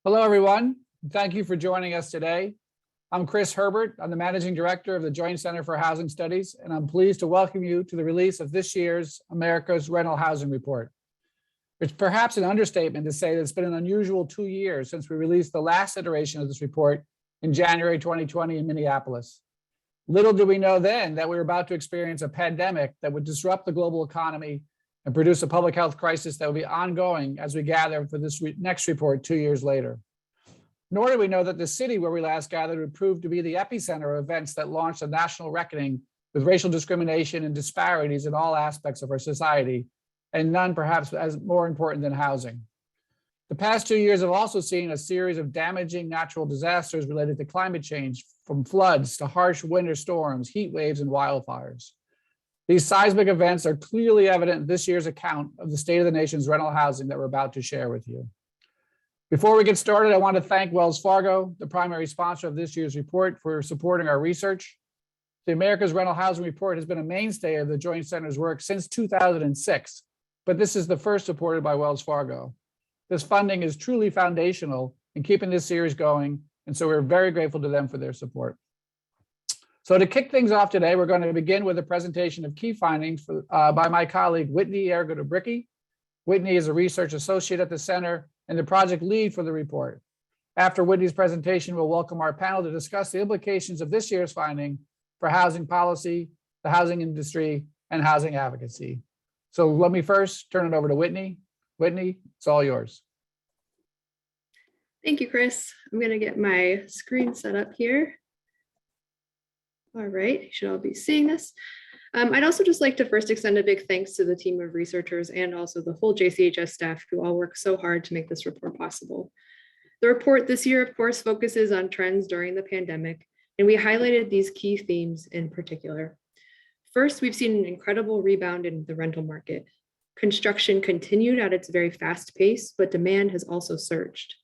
Hello, everyone. Thank you for joining us today. I'm Chris Herbert. I'm the Managing Director of the Joint Center for Housing Studies, and I'm pleased to welcome you to the release of this year's America's Rental Housing Report. It's perhaps an understatement to say that it's been an unusual 2 years since we released the last iteration of this report in January 2020 in Minneapolis. Little did we know then that we were about to experience a pandemic that would disrupt the global economy and produce a public health crisis that will be ongoing as we gather for this next report 2 years later. Nor did we know that the city where we last gathered would prove to be the epicenter of events that launched a national reckoning with racial discrimination and disparities in all aspects of our society, and none perhaps as more important than housing. The past 2 years have also seen a series of damaging natural disasters related to climate change, from floods to harsh winter storms, heat waves, and wildfires. These seismic events are clearly evident in this year's account of the state of the nation's rental housing that we're about to share with you. Before we get started, I want to thank Wells Fargo, the primary sponsor of this year's report, for supporting our research. The America's Rental Housing Report has been a mainstay of the Joint Center's work since 2006, but this is the first supported by Wells Fargo. This funding is truly foundational in keeping this series going, and so we're very grateful to them for their support. So to kick things off today, we're going to begin with a presentation of key findings by my colleague, Whitney Ergodobricki. Whitney is a research associate at the center and the project lead for the report. After Whitney's presentation, we'll welcome our panel to discuss the implications of this year's finding for housing policy, the housing industry, and housing advocacy. So let me first turn it over to Whitney. Whitney, it's all yours. Thank you, Chris. I'm going to get my screen set up here. All right, you should all be seeing this. I'd also just like to first extend a big thanks to the team of researchers and also the whole JCHS staff who all work so hard to make this report possible. The report this year, of course, focuses on trends during the pandemic, and we highlighted these key themes in particular. First, we've seen an incredible rebound in the rental market. Construction continued at its very fast pace, but demand has also surged.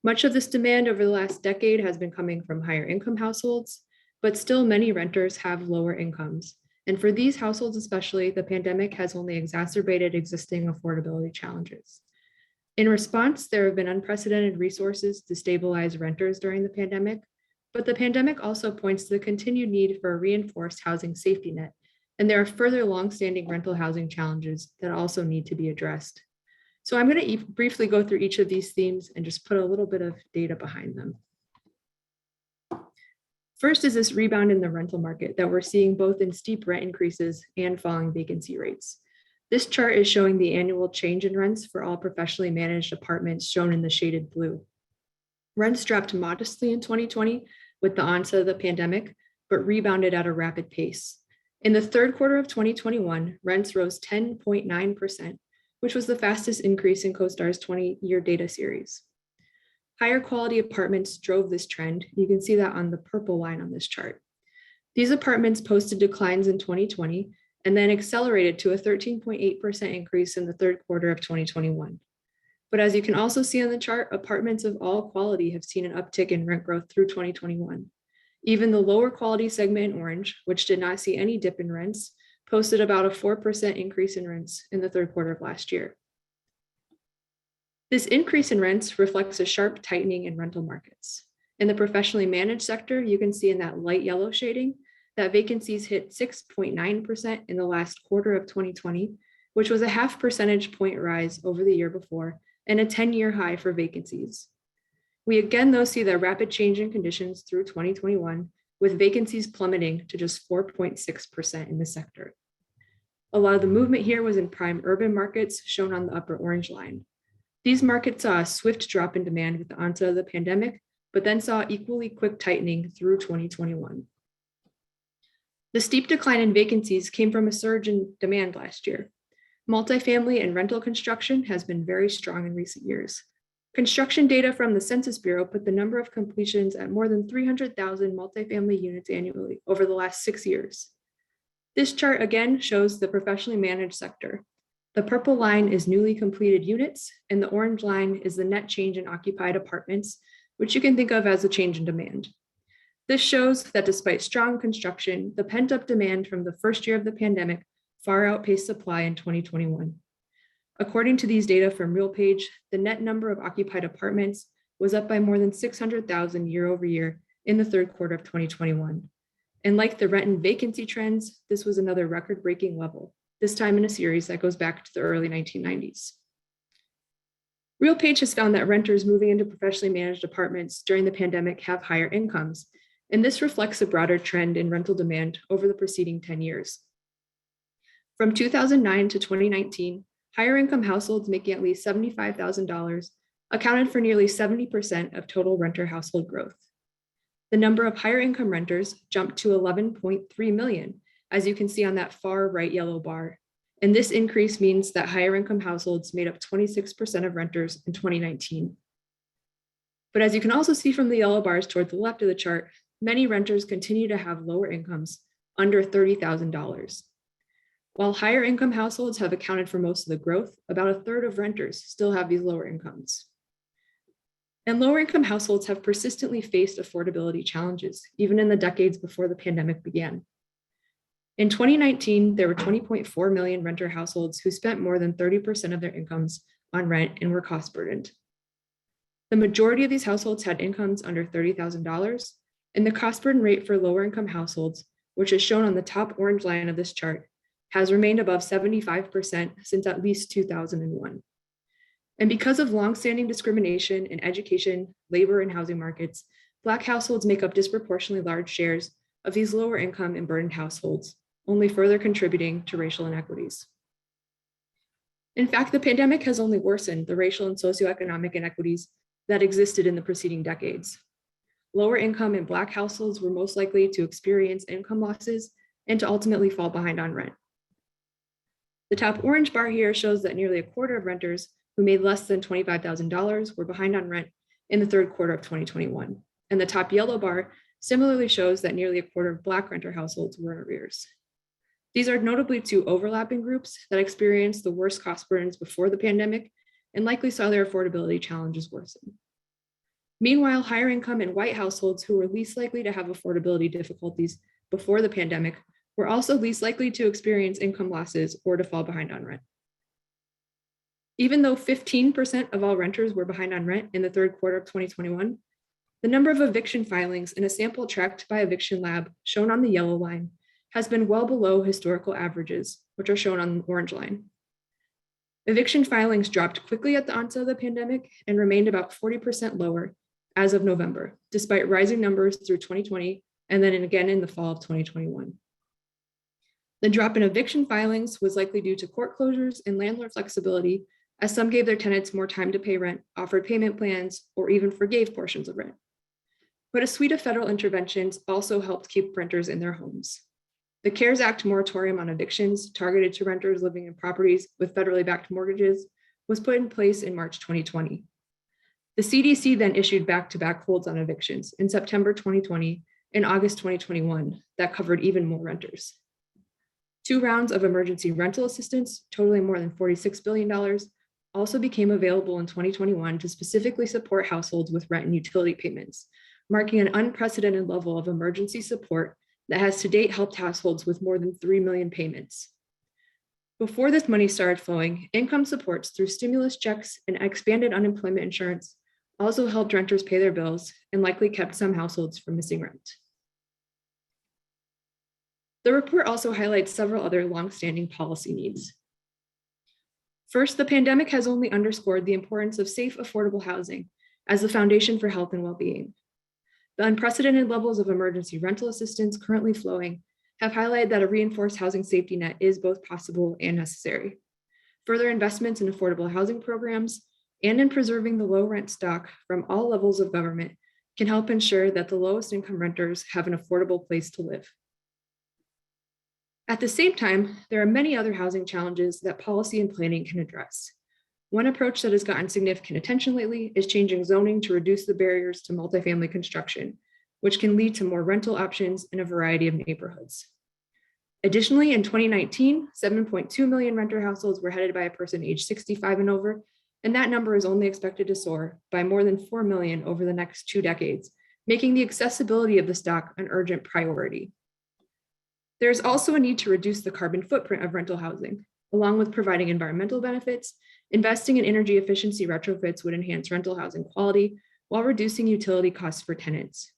Much of this demand over the last decade has been coming from higher income households, but still many renters have lower incomes. And for these households especially, the pandemic has only exacerbated existing affordability challenges. In response, there have been unprecedented resources to stabilize renters during the pandemic, but the pandemic also points to the continued need for a reinforced housing safety net, and there are further longstanding rental housing challenges that also need to be addressed. So I'm going to briefly go through each of these themes and just put a little bit of data behind them. First is this rebound in the rental market that we're seeing both in steep rent increases and falling vacancy rates. This chart is showing the annual change in rents for all professionally managed apartments shown in the shaded blue. Rents dropped modestly in 2020 with the onset of the pandemic, but rebounded at a rapid pace. In the third quarter of 2021, rents rose 10.9%, which was the fastest increase in CoStar's 20-year data series. Higher quality apartments drove this trend. You can see that on the purple line on this chart. These apartments posted declines in 2020 and then accelerated to a 13.8% increase in the third quarter of 2021. But as you can also see on the chart, apartments of all quality have seen an uptick in rent growth through 2021. Even the lower quality segment in orange, which did not see any dip in rents, posted about a 4% increase in rents in the third quarter of last year. This increase in rents reflects a sharp tightening in rental markets. In the professionally managed sector, you can see in that light yellow shading that vacancies hit 6.9% in the last quarter of 2020, which was a 0.5 percentage point rise over the year before and a 10-year high for vacancies. We again, though, see the rapid change in conditions through 2021, with vacancies plummeting to just 4.6% in the sector. A lot of the movement here was in prime urban markets, shown on the upper orange line. These markets saw a swift drop in demand with the onset of the pandemic, but then saw equally quick tightening through 2021. The steep decline in vacancies came from a surge in demand last year. Multifamily and rental construction has been very strong in recent years. Construction data from the Census Bureau put the number of completions at more than 300,000 multifamily units annually over the last 6 years. This chart again shows the professionally managed sector. The purple line is newly completed units, and the orange line is the net change in occupied apartments, which you can think of as a change in demand. This shows that despite strong construction, the pent-up demand from the first year of the pandemic far outpaced supply in 2021. According to these data from RealPage, the net number of occupied apartments was up by more than 600,000 year over year in the third quarter of 2021. And like the rent and vacancy trends, this was another record-breaking level, this time in a series that goes back to the early 1990s. RealPage has found that renters moving into professionally managed apartments during the pandemic have higher incomes, and this reflects a broader trend in rental demand over the preceding 10 years. From 2009 to 2019, higher income households making at least $75,000 accounted for nearly 70% of total renter household growth. The number of higher income renters jumped to 11.3 million, as you can see on that far right yellow bar. And this increase means that higher income households made up 26% of renters in 2019. But as you can also see from the yellow bars toward the left of the chart, many renters continue to have lower incomes, under $30,000. While higher income households have accounted for most of the growth, about a third of renters still have these lower incomes. And lower income households have persistently faced affordability challenges, even in the decades before the pandemic began. In 2019, there were 20.4 million renter households who spent more than 30% of their incomes on rent and were cost burdened. The majority of these households had incomes under $30,000, and the cost burden rate for lower income households, which is shown on the top orange line of this chart, has remained above 75% since at least 2001. And because of longstanding discrimination in education, labor, and housing markets, Black households make up disproportionately large shares of these lower income and burdened households, only further contributing to racial inequities. In fact, the pandemic has only worsened the racial and socioeconomic inequities that existed in the preceding decades. Lower income and Black households were most likely to experience income losses and to ultimately fall behind on rent. The top orange bar here shows that nearly a quarter of renters who made less than $25,000 were behind on rent in the third quarter of 2021. And the top yellow bar similarly shows that nearly a quarter of Black renter households were in arrears. These are notably two overlapping groups that experienced the worst cost burdens before the pandemic and likely saw their affordability challenges worsen. Meanwhile, higher income and white households who were least likely to have affordability difficulties before the pandemic were also least likely to experience income losses or to fall behind on rent. Even though 15% of all renters were behind on rent in the third quarter of 2021, the number of eviction filings in a sample tracked by Eviction Lab, shown on the yellow line, has been well below historical averages, which are shown on the orange line. Eviction filings dropped quickly at the onset of the pandemic and remained about 40% lower as of November, despite rising numbers through 2020 and then again in the fall of 2021. The drop in eviction filings was likely due to court closures and landlord flexibility, as some gave their tenants more time to pay rent, offered payment plans, or even forgave portions of rent. But a suite of federal interventions also helped keep renters in their homes. The CARES Act moratorium on evictions targeted to renters living in properties with federally backed mortgages was put in place in March 2020. The CDC then issued back-to-back holds on evictions in September 2020 and August 2021 that covered even more renters. 2 rounds of emergency rental assistance totaling more than $46 billion also became available in 2021 to specifically support households with rent and utility payments, marking an unprecedented level of emergency support that has to date helped households with more than 3 million payments. Before this money started flowing, income supports through stimulus checks and expanded unemployment insurance also helped renters pay their bills and likely kept some households from missing rent. The report also highlights several other longstanding policy needs. First, the pandemic has only underscored the importance of safe, affordable housing as the foundation for health and well-being. The unprecedented levels of emergency rental assistance currently flowing have highlighted that a reinforced housing safety net is both possible and necessary. Further investments in affordable housing programs and in preserving the low rent stock from all levels of government can help ensure that the lowest income renters have an affordable place to live. At the same time, there are many other housing challenges that policy and planning can address. One approach that has gotten significant attention lately is changing zoning to reduce the barriers to multifamily construction, which can lead to more rental options in a variety of neighborhoods. Additionally, in 2019, 7.2 million renter households were headed by a person aged 65 and over, and that number is only expected to soar by more than 4 million over the next 2 decades, making the accessibility of the stock an urgent priority. There's also a need to reduce the carbon footprint of rental housing. Along with providing environmental benefits, investing in energy efficiency retrofits would enhance rental housing quality while reducing utility costs for tenants.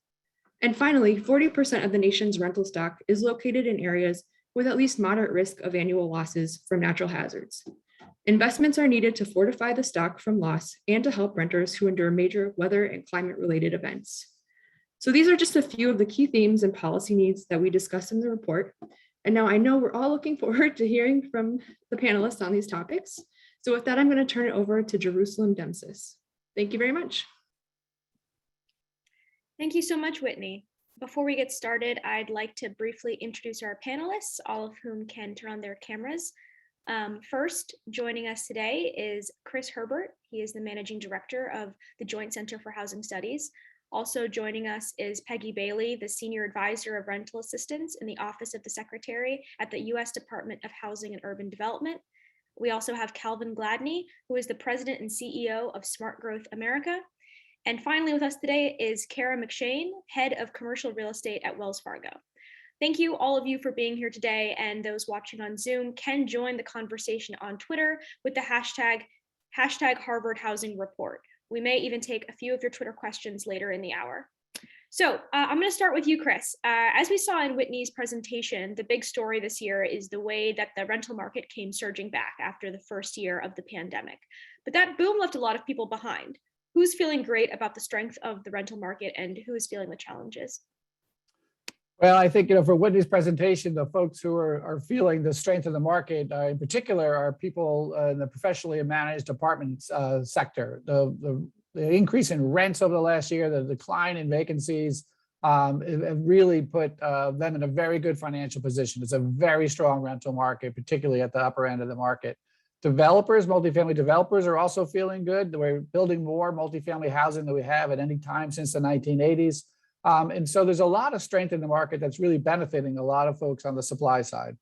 And finally, 40% of the nation's rental stock is located in areas with at least moderate risk of annual losses from natural hazards. Investments are needed to fortify the stock from loss and to help renters who endure major weather and climate-related events. So these are just a few of the key themes and policy needs that we discussed in the report. And now I know we're all looking forward to hearing from the panelists on these topics. So with that, I'm going to turn it over to Jerusalem Demsas. Thank you very much. Thank you so much, Whitney. Before we get started, I'd like to briefly introduce our panelists, all of whom can turn on their cameras. First, joining us today is Chris Herbert. He is the Managing Director of the Joint Center for Housing Studies. Also joining us is Peggy Bailey, the Senior Advisor of Rental Assistance in the Office of the Secretary at the U.S. Department of Housing and Urban Development. We also have Calvin Gladney, who is the President and CEO of Smart Growth America. And finally with us today is Kara McShane, Head of Commercial Real Estate at Wells Fargo. Thank you all of you for being here today, and those watching on Zoom can join the conversation on Twitter with the hashtag Harvard Housing Report. We may even take a few of your Twitter questions later in the hour. So I'm going to start with you, Chris. As we saw in Whitney's presentation, the big story this year is the way that the rental market came surging back after the first year of the pandemic. But that boom left a lot of people behind. Who's feeling great about the strength of the rental market and who is feeling the challenges? Well, I think, for Whitney's presentation, the folks who are feeling the strength of the market in particular are people in the professionally managed apartment sector. The increase in rents over the last year, the decline in vacancies have really put them in a very good financial position. It's a very strong rental market, particularly at the upper end of the market. Developers, multifamily developers are also feeling good. We're building more multifamily housing than we have at any time since the 1980s. And so there's a lot of strength in the market that's really benefiting a lot of folks on the supply side.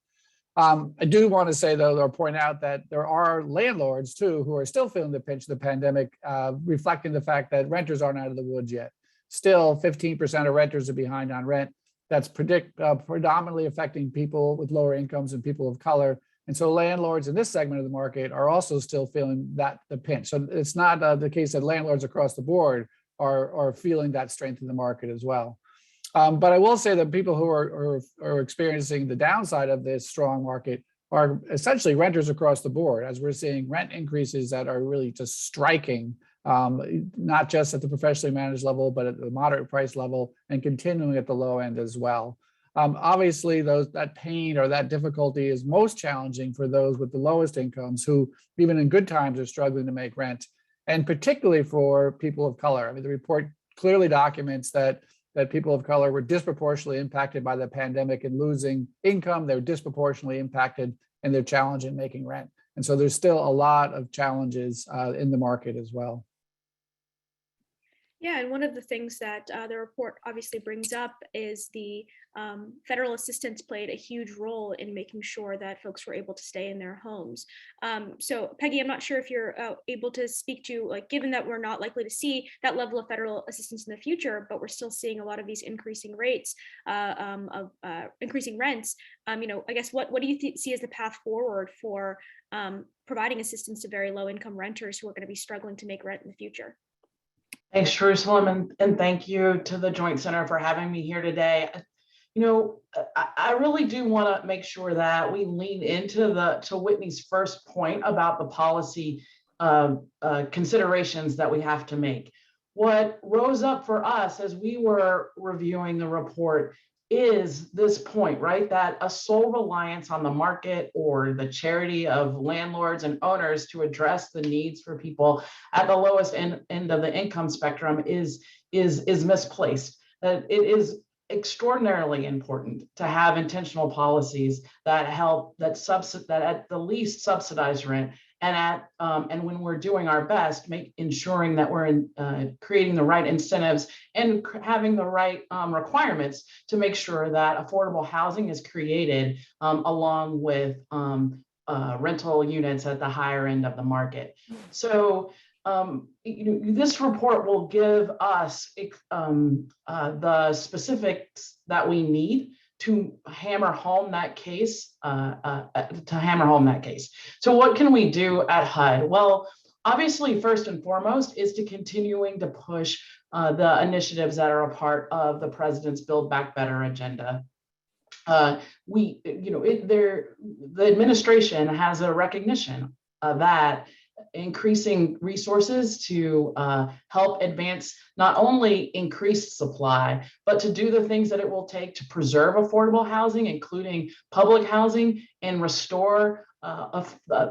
I do want to say, though, or point out that there are landlords, too, who are still feeling the pinch of the pandemic, reflecting the fact that renters aren't out of the woods yet. Still, 15% of renters are behind on rent. That's predominantly affecting people with lower incomes and people of color. And so landlords in this segment of the market are also still feeling the pinch. So it's not the case that landlords across the board are feeling that strength in the market as well. But I will say that people who are experiencing the downside of this strong market are essentially renters across the board, as we're seeing rent increases that are really just striking, not just at the professionally managed level, but at the moderate price level and continuing at the low end as well. Obviously, that pain or that difficulty is most challenging for those with the lowest incomes who, even in good times, are struggling to make rent, and particularly for people of color. I mean, the report clearly documents that people of color were disproportionately impacted by the pandemic and losing income. They were disproportionately impacted in their challenge in making rent. And so there's still a lot of challenges in the market as well. Yeah, and one of the things that the report obviously brings up is the federal assistance played a huge role in making sure that folks were able to stay in their homes. So Peggy, I'm not sure if you're able to speak to, like, given that we're not likely to see that level of federal assistance in the future, but we're still seeing a lot of these increasing rates of increasing rents. I guess what do you see as the path forward for providing assistance to very low income renters who are going to be struggling to make rent in the future? Thanks, Jerusalem, and thank you to the Joint Center for having me here today. I really do want to make sure that we lean into Whitney's first point about the policy considerations that we have to make. What rose up for us as we were reviewing the report is this point, right? That a sole reliance on the market or the charity of landlords and owners to address the needs for people at the lowest end of the income spectrum is misplaced. That it is extraordinarily important to have intentional policies that help that at the least subsidize rent, and when we're doing our best, ensuring that we're creating the right incentives and having the right requirements to make sure that affordable housing is created along with rental units at the higher end of the market. So this report will give us the specifics that we need to hammer home that case. So what can we do at HUD? Well, obviously, first and foremost is to continuing to push the initiatives that are a part of the president's Build Back Better agenda. The administration has a recognition that increasing resources to help advance not only increased supply, but to do the things that it will take to preserve affordable housing, including public housing, and restore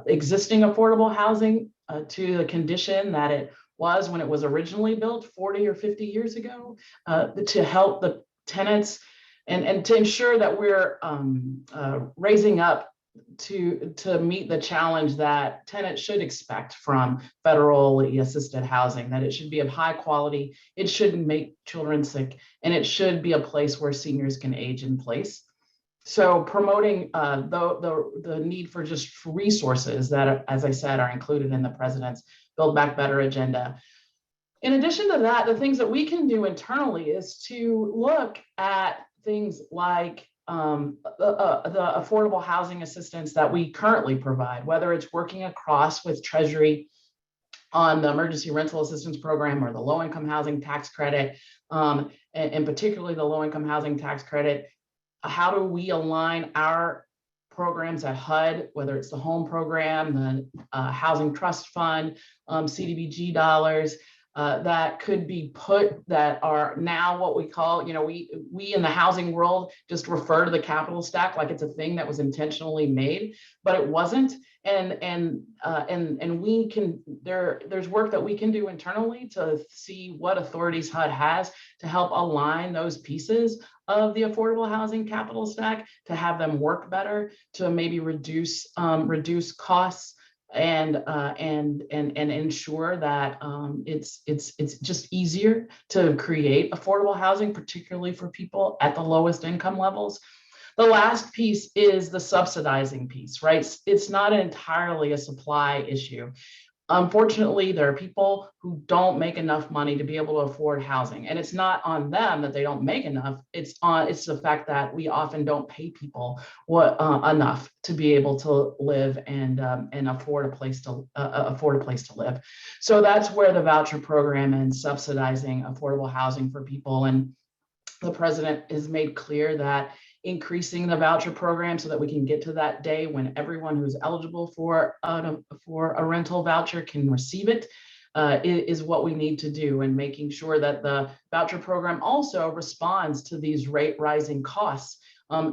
existing affordable housing to the condition that it was when it was originally built 40 or 50 years ago, to help the tenants and to ensure that we're raising up to meet the challenge that tenants should expect from federally assisted housing, that it should be of high quality, it shouldn't make children sick, and it should be a place where seniors can age in place. So promoting the need for just resources that, as I said, are included in the president's Build Back Better agenda. In addition to that, the things that we can do internally is to look at things like the affordable housing assistance that we currently provide, whether it's working across with Treasury on the emergency rental assistance program or the low-income housing tax credit, and particularly the low-income housing tax credit. How do we align our programs at HUD, whether it's the home program, the housing trust fund, CDBG dollars, that could be put, that are now what we call, we in the housing world just refer to the capital stack like it's a thing that was intentionally made, but it wasn't. And we can, there's work that we can do internally to see what authorities HUD has to help align those pieces of the affordable housing capital stack to have them work better, to maybe reduce costs, and ensure that it's just easier to create affordable housing, particularly for people at the lowest income levels. The last piece is the subsidizing piece, right? It's not entirely a supply issue. Unfortunately, there are people who don't make enough money to be able to afford housing, and it's not on them that they don't make enough. It's the fact that we often don't pay people enough to be able to live and afford a place to live. So that's where the voucher program and subsidizing affordable housing for people, and the president has made clear that increasing the voucher program so that we can get to that day when everyone who's eligible for a rental voucher can receive it is what we need to do, and making sure that the voucher program also responds to these rate rising costs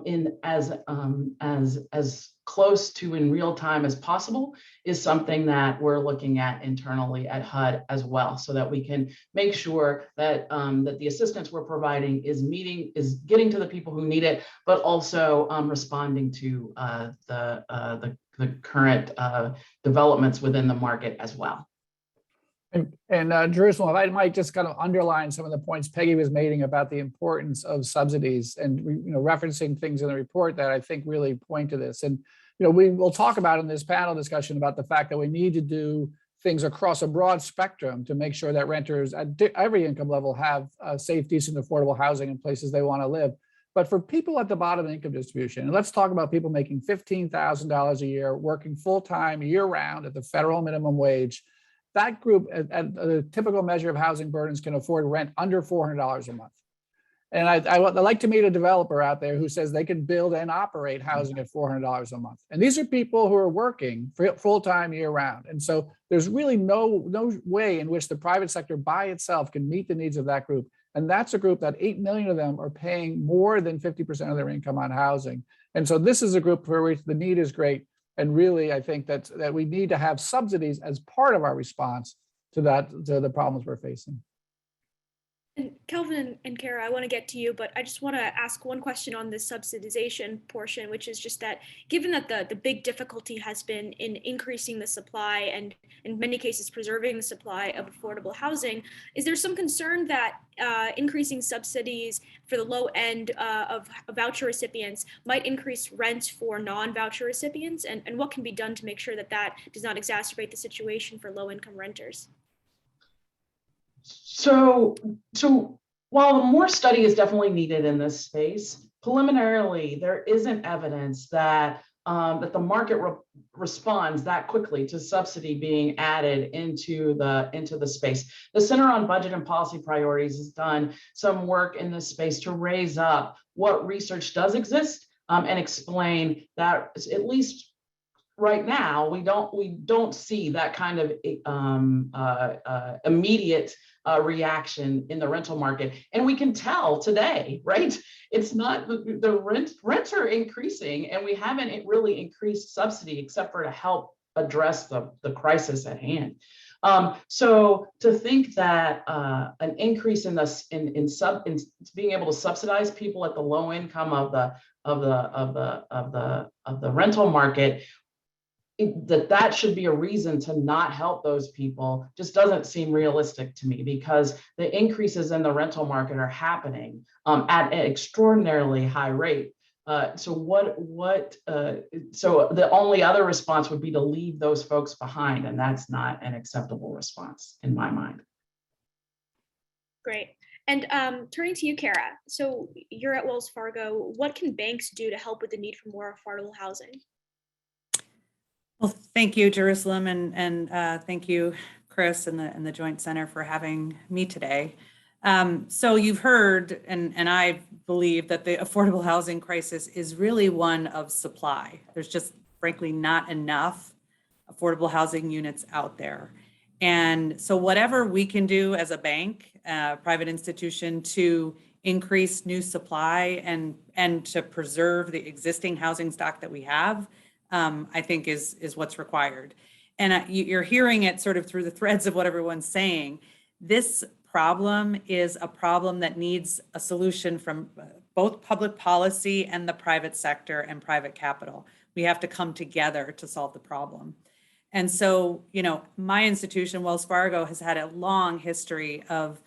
in as close to in real time as possible is something that we're looking at internally at HUD as well, so that we can make sure that that the assistance we're providing is getting to the people who need it, but also responding to the current developments within the market as well. And Jerusalem, if I might just kind of underline some of the points Peggy was making about the importance of subsidies, and referencing things in the report that I think really point to this. And we will talk about in this panel discussion about the fact that we need to do things across a broad spectrum to make sure that renters at every income level have safe, decent, affordable housing in places they want to live. But for people at the bottom of the income distribution, and let's talk about people making $15,000 a year, working full-time year-round at the federal minimum wage, that group at a typical measure of housing burdens can afford rent under $400 a month. And I like to meet a developer out there who says they can build and operate housing at $400 a month. And these are people who are working full-time year-round. And so there's really no way in which the private sector by itself can meet the needs of that group. And that's a group that 8 million of them are paying more than 50% of their income on housing. And so this is a group for which the need is great. And really, I think that we need to have subsidies as part of our response to the problems we're facing. And Kelvin and Kara, I want to get to you, but I just want to ask one question on the subsidization portion, which is just that given that the big difficulty has been in increasing the supply and in many cases preserving the supply of affordable housing, is there some concern that increasing subsidies for the low end of voucher recipients might increase rent for non-voucher recipients? And what can be done to make sure that that does not exacerbate the situation for low-income renters? So while more study is definitely needed in this space, preliminarily, there isn't evidence that that the market responds that quickly to subsidy being added into the space. The Center on Budget and Policy Priorities has done some work in this space to raise up what research does exist and explain that at least right now we don't see that kind of immediate reaction in the rental market, and we can tell today, right? It's not the rents are increasing, and we haven't really increased subsidy except for to help address the crisis at hand. So to think that an increase in this in being able to subsidize people at the low income of the rental market, that should be a reason to not help those people just doesn't seem realistic to me, because the increases in the rental market are happening at an extraordinarily high rate. So the only other response would be to leave those folks behind, and that's not an acceptable response in my mind. Great. And turning to you, Kara. So you're at Wells Fargo. What can banks do to help with the need for more affordable housing? Well, thank you, Jerusalem, and thank you, Chris, and the Joint Center for having me today. So you've heard, and I believe that the affordable housing crisis is really one of supply. There's just frankly not enough affordable housing units out there. And so whatever we can do as a bank, private institution, to increase new supply and to preserve the existing housing stock that we have, I think is what's required. And you're hearing it sort of through the threads of what everyone's saying. This problem is a problem that needs a solution from both public policy and the private sector and private capital. We have to come together to solve the problem. And so, my institution, Wells Fargo, has had a long history of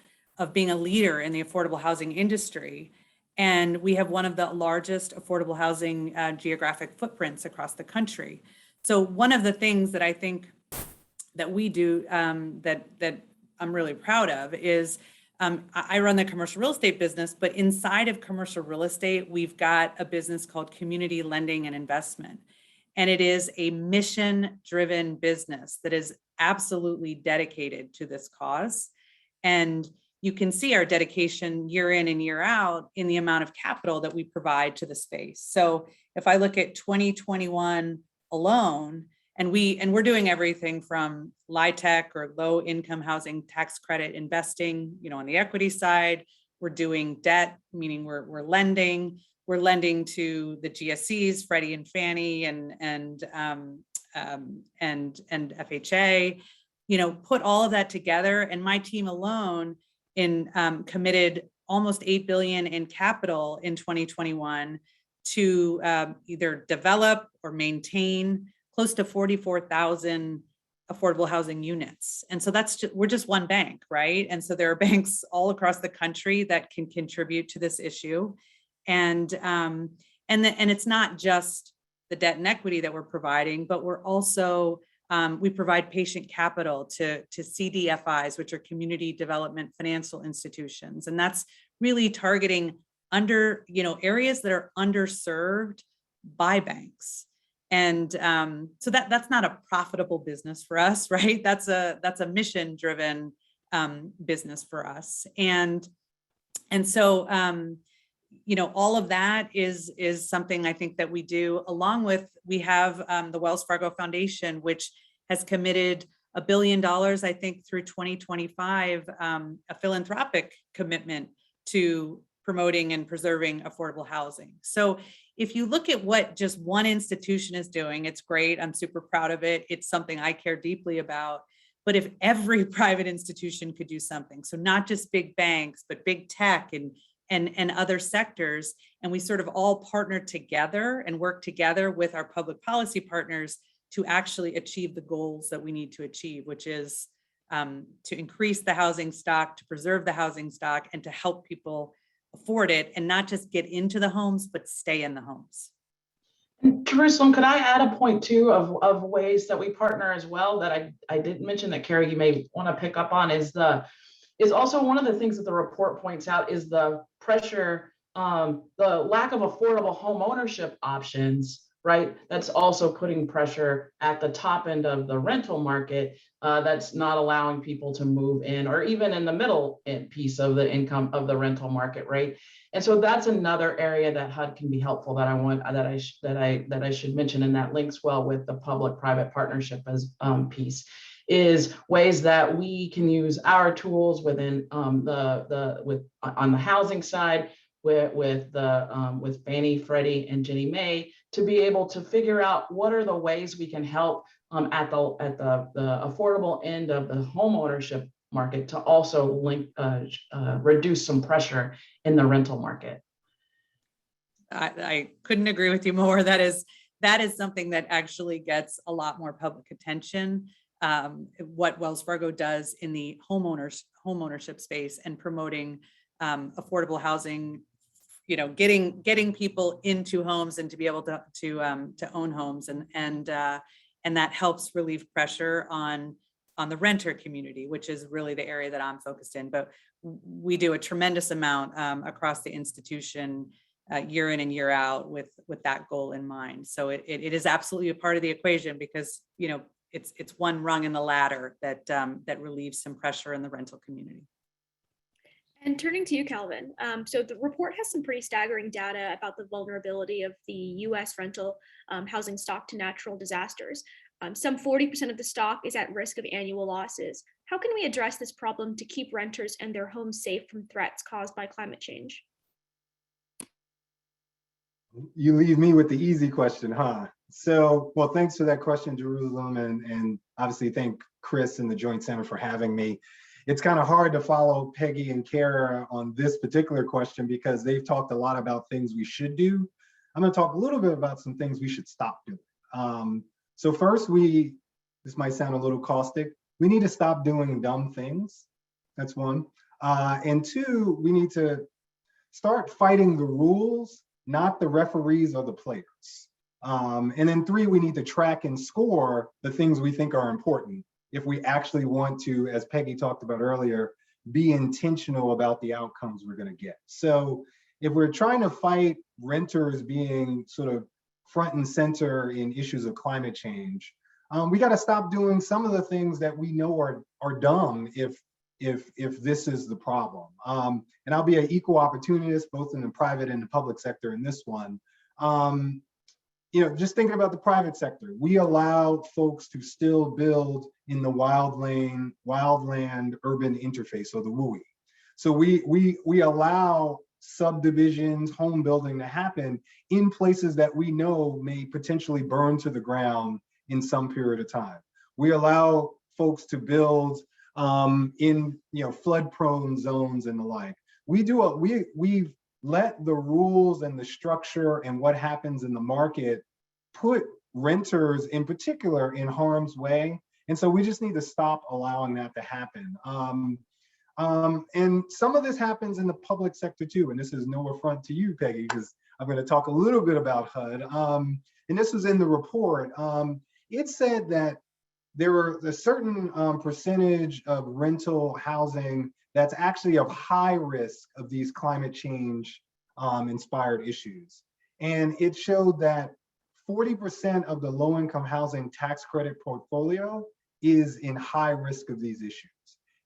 being a leader in the affordable housing industry. And we have one of the largest affordable housing geographic footprints across the country. So one of the things that I think that we do that I'm really proud of is I run the commercial real estate business, but inside of commercial real estate, we've got a business called Community Lending and Investment. And it is a mission-driven business that is absolutely dedicated to this cause. And you can see our dedication year in and year out in the amount of capital that we provide to the space. So if I look at 2021 alone, and we're doing everything from LIHTC or low income housing tax credit investing, on the equity side, we're doing debt, meaning we're lending to the GSEs, Freddie and Fannie and FHA, put all of that together. And my team alone committed almost $8 billion in capital in 2021 to either develop or maintain close to 44,000 affordable housing units. And so we're just one bank, right? And so there are banks all across the country that can contribute to this issue. And it's not just the debt and equity that we're providing, but we're also we provide patient capital to CDFIs, which are community development financial institutions. And that's really targeting areas that are underserved by banks. And so that's not a profitable business for us, right? That's a mission-driven business for us. And so all of that is something I think that we do, along with we have the Wells Fargo Foundation, which has committed $1 billion, I think, through 2025, a philanthropic commitment to promoting and preserving affordable housing. So if you look at what just one institution is doing, it's great. I'm super proud of it. It's something I care deeply about. But if every private institution could do something, so not just big banks, but big tech and other sectors, and we sort of all partner together and work together with our public policy partners to actually achieve the goals that we need to achieve, which is to increase the housing stock, to preserve the housing stock, and to help people afford it and not just get into the homes, but stay in the homes. Jerusalem, could I add a point too of ways that we partner as well that I didn't mention that, Kara, you may want to pick up on is also one of the things that the report points out is the pressure, the lack of affordable home ownership options right? That's also putting pressure at the top end of the rental market. That's not allowing people to move in, or even in the middle piece of the income of the rental market, right? And so that's another area that HUD can be helpful that I should mention, and that links well with the public-private partnership as piece, is ways that we can use our tools within on the housing side with Fannie, Freddie, and Ginnie Mae to be able to figure out what are the ways we can help at the affordable end of the home ownership market to also reduce some pressure in the rental market. I couldn't agree with you more. That is something that actually gets a lot more public attention. What Wells Fargo does in the homeownership space and promoting affordable housing, getting people into homes and to be able to own homes, and that helps relieve pressure on the renter community, which is really the area that I'm focused in. But we do a tremendous amount across the institution year in and year out with that goal in mind. So it is absolutely a part of the equation, because it's one rung in the ladder that relieves some pressure in the rental community. And turning to you, Calvin. So the report has some pretty staggering data about the vulnerability of the U.S. rental housing stock to natural disasters. Some 40% of the stock is at risk of annual losses. How can we address this problem to keep renters and their homes safe from threats caused by climate change? You leave me with the easy question, huh? So, well, thanks for that question, Jerusalem, and obviously thank Chris and the Joint Center for having me. It's kind of hard to follow Peggy and Kara on this particular question because they've talked a lot about things we should do. I'm going to talk a little bit about some things we should stop doing. So first, this might sound a little caustic, we need to stop doing dumb things. That's one. And two, we need to start fighting the rules, not the referees or the players. And then three, we need to track and score the things we think are important if we actually want to, as Peggy talked about earlier, be intentional about the outcomes we're going to get. So if we're trying to fight renters being sort of front and center in issues of climate change, we got to stop doing some of the things that we know are dumb if this is the problem. And I'll be an equal opportunist both in the private and the public sector in this one. Just thinking about the private sector, we allow folks to still build in the wildland urban interface, or the WUI. So we allow subdivisions, home building to happen in places that we know may potentially burn to the ground in some period of time. We allow folks to build in flood-prone zones and the like. We've let the rules and the structure and what happens in the market put renters in particular in harm's way. And so we just need to stop allowing that to happen. And some of this happens in the public sector too. And this is no affront to you, Peggy, because I'm going to talk a little bit about HUD. And this was in the report. It said that there were a certain percentage of rental housing that's actually of high risk of these climate change inspired issues. And it showed that 40% of the low income housing tax credit portfolio is in high risk of these issues.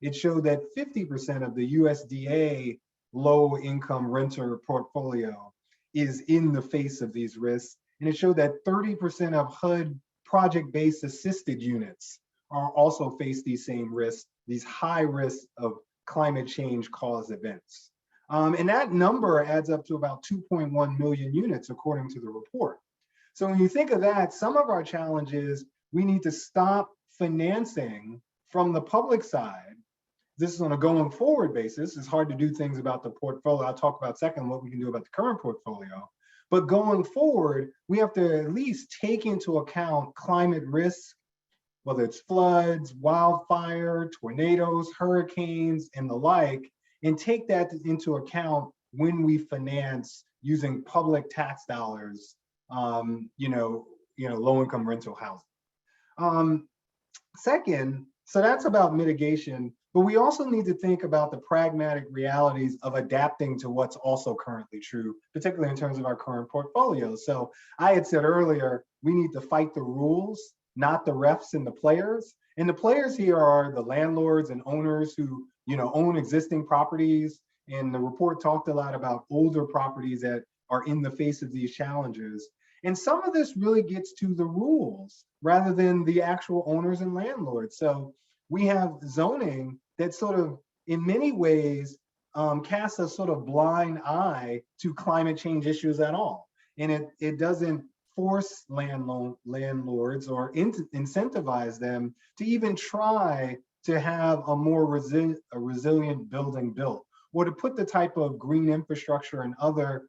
It showed that 50% of the USDA low income renter portfolio is in the face of these risks. And it showed that 30% of HUD project-based assisted units are also face these same risks, these high risks of climate change caused events. And that number adds up to about 2.1 million units according to the report. So when you think of that, some of our challenges, we need to stop financing from the public side. This is on a going forward basis. It's hard to do things about the portfolio. I'll talk about second what we can do about the current portfolio. But going forward, we have to at least take into account climate risk, whether it's floods, wildfire, tornadoes, hurricanes, and the like, and take that into account when we finance using public tax dollars, low-income rental housing. Second, so that's about mitigation. But we also need to think about the pragmatic realities of adapting to what's also currently true, particularly in terms of our current portfolio. So I had said earlier, we need to fight the rules, not the refs and the players. And the players here are the landlords and owners who, own existing properties. And the report talked a lot about older properties that are in the face of these challenges. And some of this really gets to the rules rather than the actual owners and landlords. So we have zoning that sort of, in many ways, casts a sort of blind eye to climate change issues at all. And it doesn't force landlords or incentivize them to even try to have a more resilient building built, or to put the type of green infrastructure and other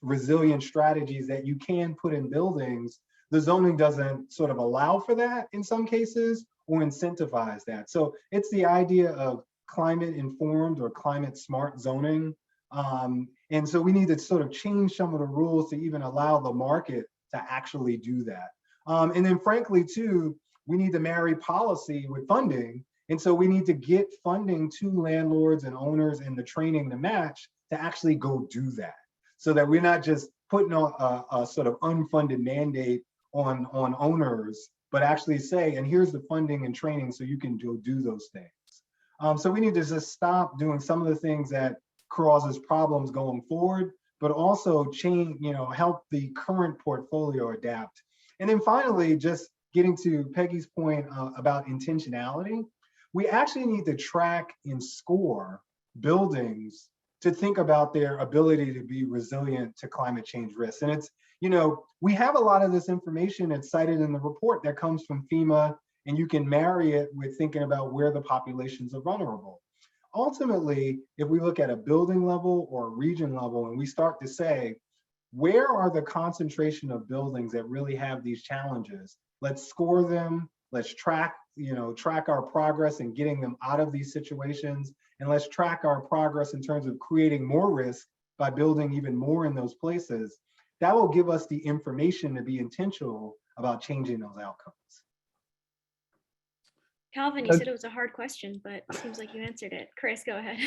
resilient strategies that you can put in buildings. The zoning doesn't sort of allow for that in some cases, or incentivize that. So it's the idea of climate informed or climate smart zoning. And so we need to sort of change some of the rules to even allow the market to actually do that. And then frankly too, we need to marry policy with funding. And so we need to get funding to landlords and owners and the training to match to actually go do that. So that we're not just putting on a sort of unfunded mandate on owners, but actually say, and here's the funding and training so you can do those things. So we need to just stop doing some of the things that causes problems going forward, but also change, help the current portfolio adapt. And then finally, just getting to Peggy's point about intentionality, we actually need to track and score buildings to think about their ability to be resilient to climate change risks. And it's, we have a lot of this information that's cited in the report that comes from FEMA, and you can marry it with thinking about where the populations are vulnerable. Ultimately, if we look at a building level or a region level, and we start to say, where are the concentration of buildings that really have these challenges? Let's score them. Let's track our progress in getting them out of these situations. And let's track our progress in terms of creating more risk by building even more in those places. That will give us the information to be intentional about changing those outcomes. Calvin, you said it was a hard question, but it seems like you answered it. Chris, go ahead.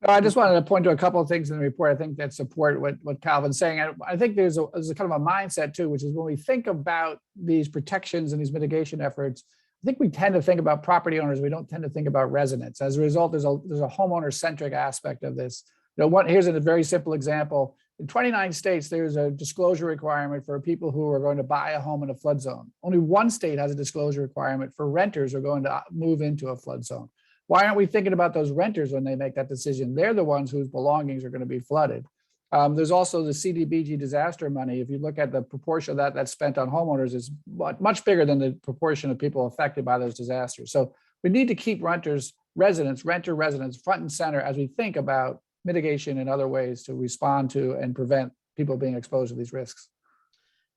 I just wanted to point to a couple of things in the report, I think, that support what Calvin's saying. I think there's a kind of a mindset too, which is when we think about these protections and these mitigation efforts, I think we tend to think about property owners. We don't tend to think about residents. As a result, there's a homeowner-centric aspect of this. Here's a very simple example. In 29 states, there's a disclosure requirement for people who are going to buy a home in a flood zone. Only one state has a disclosure requirement for renters who are going to move into a flood zone. Why aren't we thinking about those renters when they make that decision? They're the ones whose belongings are going to be flooded. There's also the CDBG disaster money. If you look at the proportion of that's spent on homeowners, is much bigger than the proportion of people affected by those disasters. So we need to keep renter residents front and center as we think about mitigation and other ways to respond to and prevent people being exposed to these risks.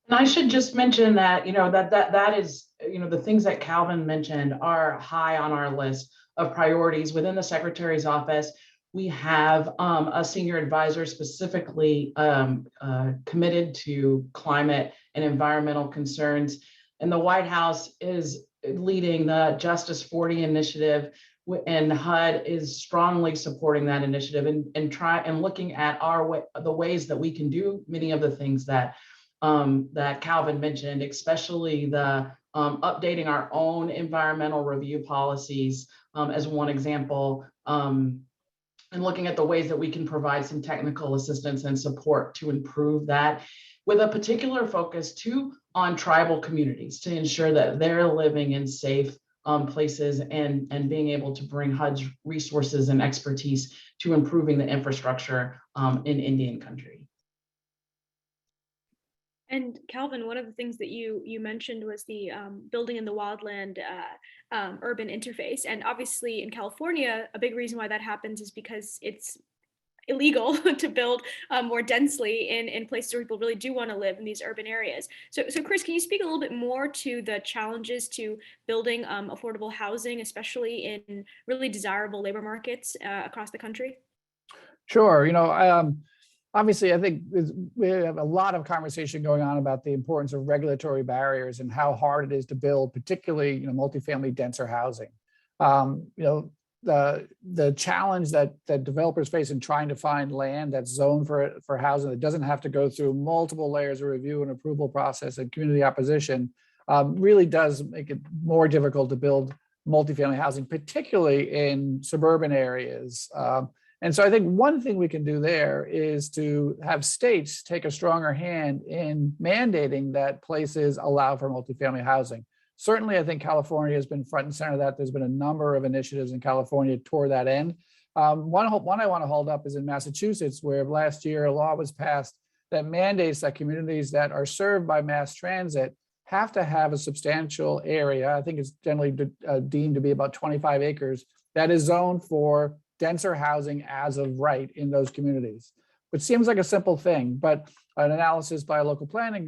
And I should just mention that, that is, the things that Calvin mentioned are high on our list of priorities within the Secretary's office. We have a senior advisor specifically committed to climate and environmental concerns. And the White House is leading the Justice 40 initiative, and HUD is strongly supporting that initiative and looking at the ways that we can do many of the things that that Calvin mentioned, especially the updating our own environmental review policies as one example, and looking at the ways that we can provide some technical assistance and support to improve that, with a particular focus too on tribal communities to ensure that they're living in safe places and being able to bring HUD's resources and expertise to improving the infrastructure in Indian country. And Calvin, one of the things that you mentioned was the building in the wildland urban interface. And obviously in California, a big reason why that happens is because it's illegal to build more densely in places where people really do want to live in these urban areas. So Chris, can you speak a little bit more to the challenges to building affordable housing, especially in really desirable labor markets across the country? Sure. Obviously, I think we have a lot of conversation going on about the importance of regulatory barriers and how hard it is to build, particularly multifamily denser housing. the challenge that developers face in trying to find land that's zoned for housing that doesn't have to go through multiple layers of review and approval process and community opposition really does make it more difficult to build multifamily housing, particularly in suburban areas. And so I think one thing we can do there is to have states take a stronger hand in mandating that places allow for multifamily housing. Certainly, I think California has been front and center of that. There's been a number of initiatives in California toward that end. One I want to hold up is in Massachusetts, where last year a law was passed that mandates that communities that are served by mass transit have to have a substantial area. I think it's generally deemed to be about 25 acres that is zoned for denser housing as of right in those communities, which seems like a simple thing, but an analysis by a local planning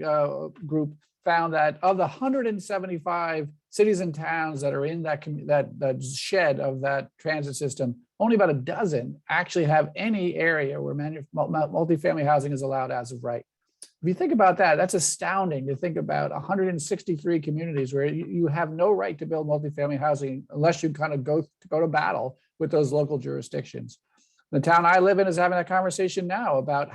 group found that of the 175 cities and towns that are in that shed of that transit system, only about a dozen actually have any area where multifamily housing is allowed as of right. If you think about that, that's astounding to think about 163 communities where you have no right to build multifamily housing unless you kind of go to battle with those local jurisdictions. The town I live in is having a conversation now about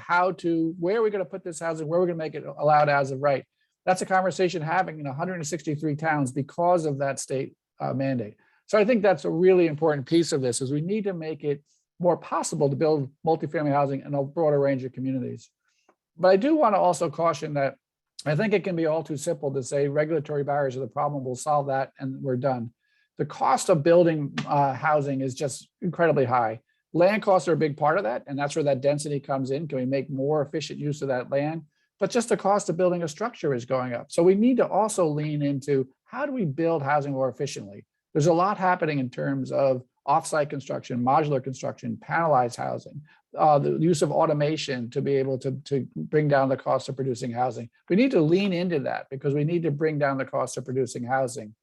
where are we going to put this housing, where we're going to make it allowed as of right. That's a conversation having in 163 towns because of that state mandate. So I think that's a really important piece of this is we need to make it more possible to build multifamily housing in a broader range of communities. But I do want to also caution that I think it can be all too simple to say regulatory barriers are the problem, we'll solve that and we're done. The cost of building housing is just incredibly high. Land costs are a big part of that, and that's where that density comes in. Can we make more efficient use of that land? But just the cost of building a structure is going up. So we need to also lean into how do we build housing more efficiently? There's a lot happening in terms of offsite construction, modular construction, panelized housing, the use of automation to be able to bring down the cost of producing housing. We need to lean into that because we need to bring down the cost of producing housing.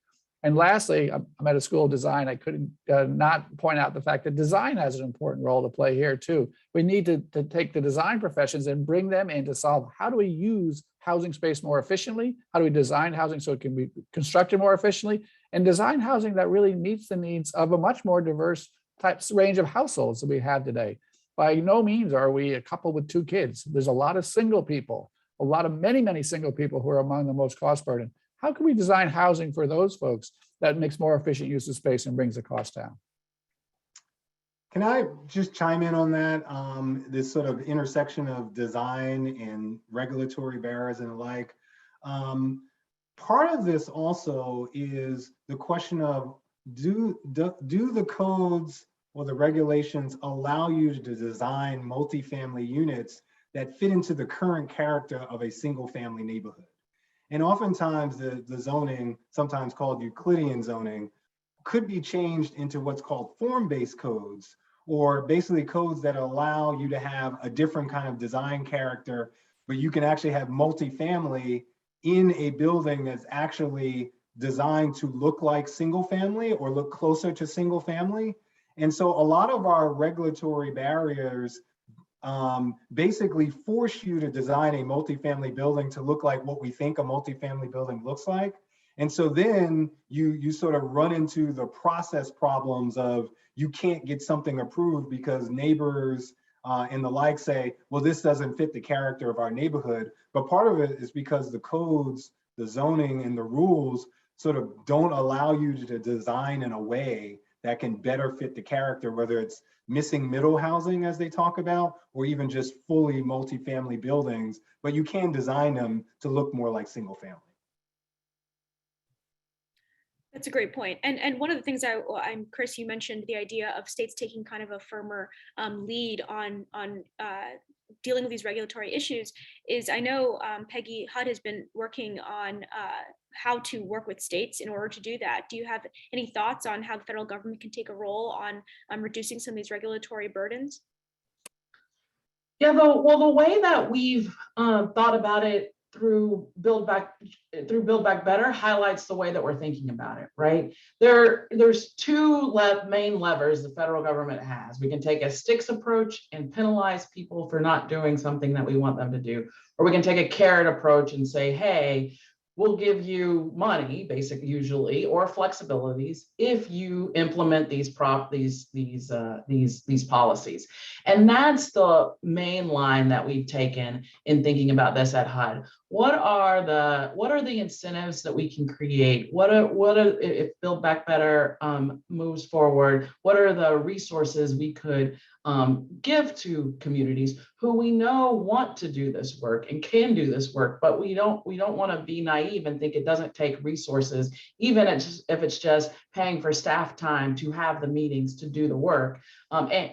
And lastly, I'm at a school of design. I couldn't not point out the fact that design has an important role to play here too. We need to take the design professions and bring them in to solve how do we use housing space more efficiently? How do we design housing so it can be constructed more efficiently? And design housing that really meets the needs of a much more diverse range of households that we have today. By no means are we a couple with 2 kids. There's a lot of single people, many single people who are among the most cost burdened. How can we design housing for those folks that makes more efficient use of space and brings the cost down? Can I just chime in on that? This sort of intersection of design and regulatory barriers and the like. Part of this also is the question of do the codes or the regulations allow you to design multifamily units that fit into the current character of a single family neighborhood? And oftentimes the zoning, sometimes called Euclidean zoning, could be changed into what's called form-based codes, or basically codes that allow you to have a different kind of design character, but you can actually have multifamily in a building that's actually designed to look like single family or look closer to single family. And so a lot of our regulatory barriers basically force you to design a multifamily building to look like what we think a multifamily building looks like. And so then you sort of run into the process problems of you can't get something approved because neighbors and the like say, well, this doesn't fit the character of our neighborhood. But part of it is because the codes, the zoning and the rules sort of don't allow you to design in a way that can better fit the character, whether it's missing middle housing as they talk about, or even just fully multifamily buildings, but you can design them to look more like single family. That's a great point. And one of the things I'm Chris, you mentioned the idea of states taking kind of a firmer lead on dealing with these regulatory issues is I know Peggy HUD has been working on how to work with states in order to do that. Do you have any thoughts on how the federal government can take a role on reducing some of these regulatory burdens? Yeah, the way that we've thought about it through Build Back Better highlights the way that we're thinking about it, right? There's 2 main levers the federal government has. We can take a sticks approach and penalize people for not doing something that we want them to do, or we can take a carrot approach and say, hey, will give you money, basic usually, or flexibilities if you implement these policies. And that's the main line that we've taken in thinking about this at HUD. What are the incentives that we can create? What are if Build Back Better moves forward? What are the resources we could give to communities who we know want to do this work and can do this work, but we don't want to be naive and think it doesn't take resources, even if it's just paying for staff time to have the meetings to do the work, and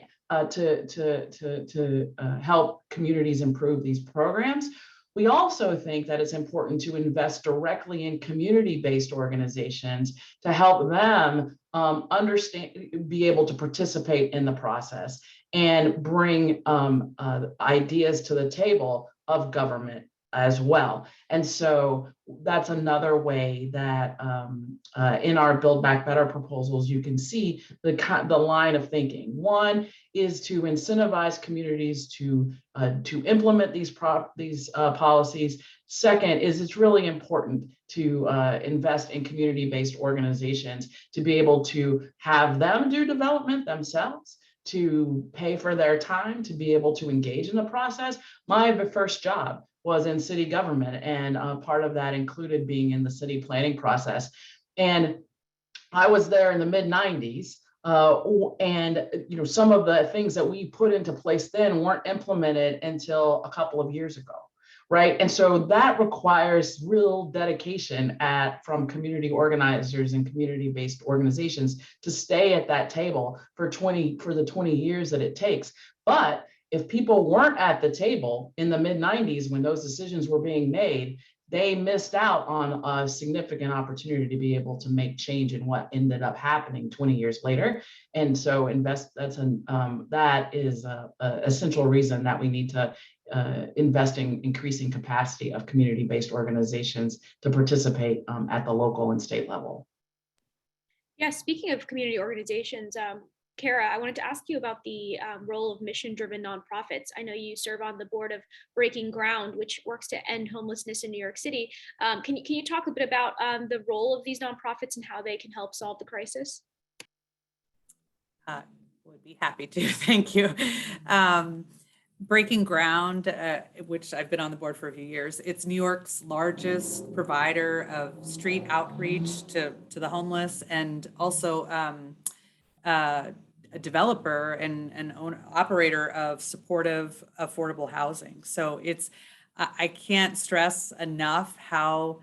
to help communities improve these programs. We also think that it's important to invest directly in community-based organizations to help them be able to participate in the process and bring ideas to the table of government as well. And so that's another way that in our Build Back Better proposals, you can see the line of thinking. One is to incentivize communities to implement these policies. Second is it's really important to invest in community-based organizations to be able to have them do development themselves, to pay for their time, to be able to engage in the process. My first job was in city government, and part of that included being in the city planning process. And I was there in the mid-90s, and some of the things that we put into place then weren't implemented until a couple of years ago, right? And so that requires real dedication from community organizers and community-based organizations to stay at that table for the 20 years that it takes. But if people weren't at the table in the mid-90s when those decisions were being made, they missed out on a significant opportunity to be able to make change in what ended up happening 20 years later. And so that is an essential reason that we need to invest in increasing capacity of community-based organizations to participate at the local and state level. Yeah, speaking of community organizations, Kara, I wanted to ask you about the role of mission-driven nonprofits. I know you serve on the board of Breaking Ground, which works to end homelessness in New York City. Can you talk a bit about the role of these nonprofits and how they can help solve the crisis? Would be happy to. Thank you. Breaking Ground, which I've been on the board for a few years, it's New York's largest provider of street outreach to the homeless, and also a developer and operator of supportive, affordable housing. So I can't stress enough how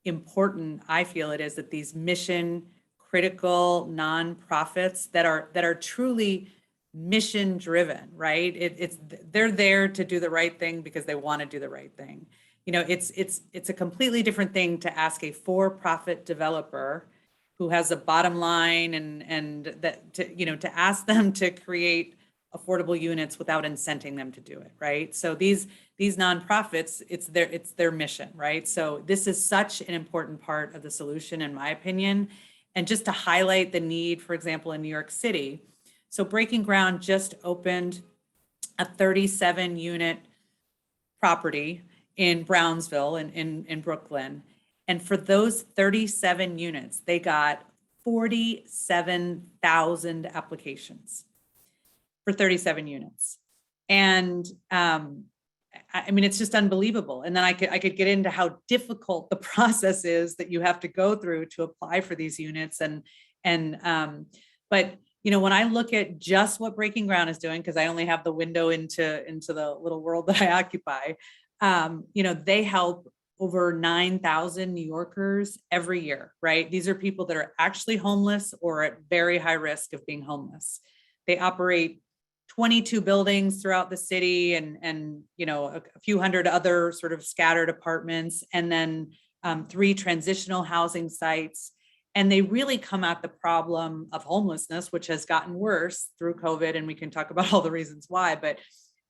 important I feel it is that these mission critical nonprofits that are truly mission driven, right? They're there to do the right thing because they want to do the right thing. It's a completely different thing to ask a for-profit developer who has a bottom line and that to ask them to create affordable units without incenting them to do it, right? So these nonprofits, it's their mission, right? So this is such an important part of the solution, in my opinion. And just to highlight the need, for example, in New York City, so Breaking Ground just opened a 37 unit property in Brownsville in Brooklyn. And for those 37 units, they got 47,000 applications for 37 units. And I mean, it's just unbelievable. And then I could get into how difficult the process is that you have to go through to apply for these units. But when I look at just what Breaking Ground is doing, because I only have the window into the little world that I occupy, they help over 9,000 New Yorkers every year, right? These are people that are actually homeless or at very high risk of being homeless. They operate 22 buildings throughout the city and a few hundred other sort of scattered apartments, and then 3 transitional housing sites. And they really come at the problem of homelessness, which has gotten worse through COVID, and we can talk about all the reasons why, but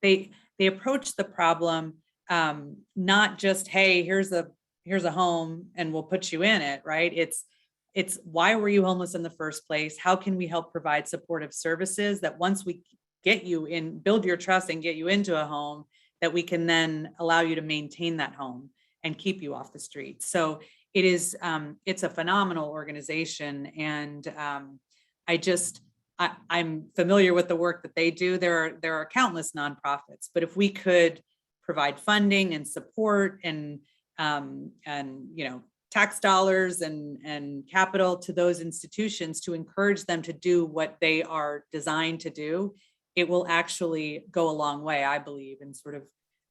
they approach the problem not just, hey, here's a home and we'll put you in it, right? It's why were you homeless in the first place? How can we help provide supportive services that once we get you in, build your trust and get you into a home, that we can then allow you to maintain that home and keep you off the street. So it is, it's a phenomenal organization. And I'm familiar with the work that they do. There are countless nonprofits, but if we could provide funding and support and tax dollars and capital to those institutions to encourage them to do what they are designed to do, it will actually go a long way, I believe, in sort of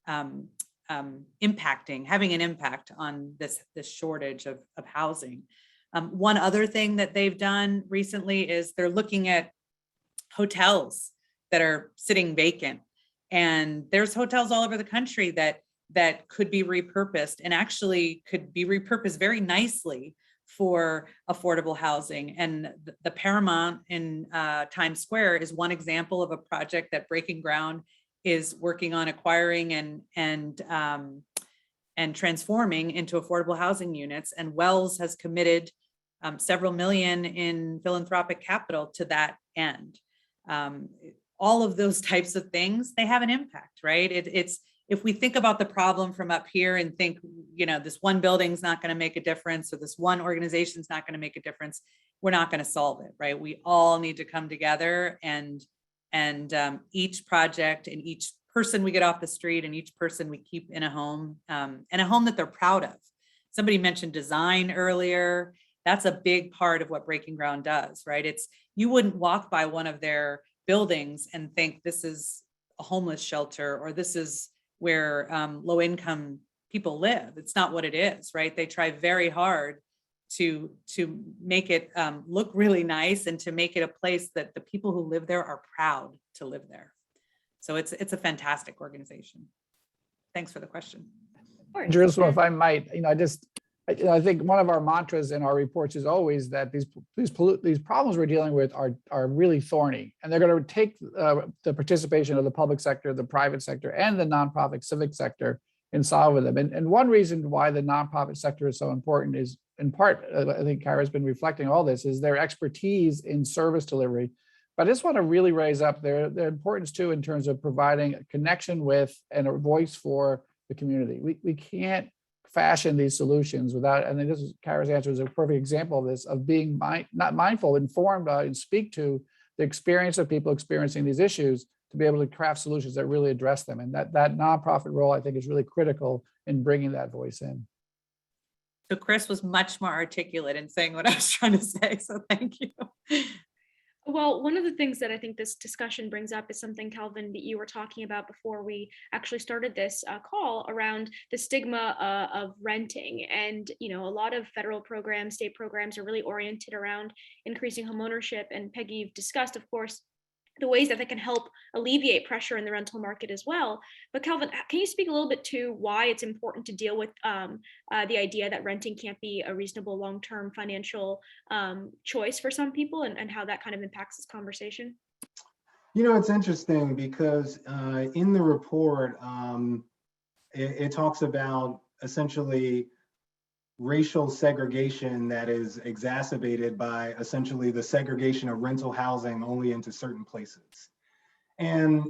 having an impact on this shortage of housing. One other thing that they've done recently is they're looking at hotels that are sitting vacant. And there's hotels all over the country that could be repurposed and actually could be repurposed very nicely for affordable housing. And the Paramount in Times Square is one example of a project that Breaking Ground is working on acquiring and transforming into affordable housing units. And Wells has committed several million in philanthropic capital to that end. All of those types of things, they have an impact, right? It's if we think about the problem from up here and think, this one building's not going to make a difference, or this one organization's not going to make a difference, we're not going to solve it, right? We all need to come together and each project and each person we get off the street and each person we keep in a home and a home that they're proud of. Somebody mentioned design earlier. That's a big part of what Breaking Ground does, right? You wouldn't walk by one of their buildings and think this is a homeless shelter or this is where low income people live. It's not what it is, right? They try very hard to make it look really nice and to make it a place that the people who live there are proud to live there. So it's a fantastic organization. Thanks for the question. Jerusalem, if I might, I think one of our mantras in our reports is always that these problems we're dealing with are really thorny, and they're going to take the participation of the public sector, the private sector, and the nonprofit civic sector in solving them. And one reason why the nonprofit sector is so important is, in part, I think Kara's been reflecting all this, is their expertise in service delivery. But I just want to really raise up their importance too in terms of providing a connection with and a voice for the community. We can't fashion these solutions without, and then this is Kara's answer is a perfect example of this, of being not mindful, informed and speak to the experience of people experiencing these issues to be able to craft solutions that really address them. And that nonprofit role, I think, is really critical in bringing that voice in. So Chris was much more articulate in saying what I was trying to say. So thank you. Well, one of the things that I think this discussion brings up is something, Calvin, that you were talking about before we actually started this call around the stigma of renting. And, a lot of federal programs, state programs are really oriented around increasing homeownership. And Peggy, you've discussed, of course, the ways that they can help alleviate pressure in the rental market as well. But Calvin, can you speak a little bit to why it's important to deal with the idea that renting can't be a reasonable long-term financial choice for some people, and how that kind of impacts this conversation? It's interesting because in the report, it talks about essentially racial segregation that is exacerbated by essentially the segregation of rental housing only into certain places. And,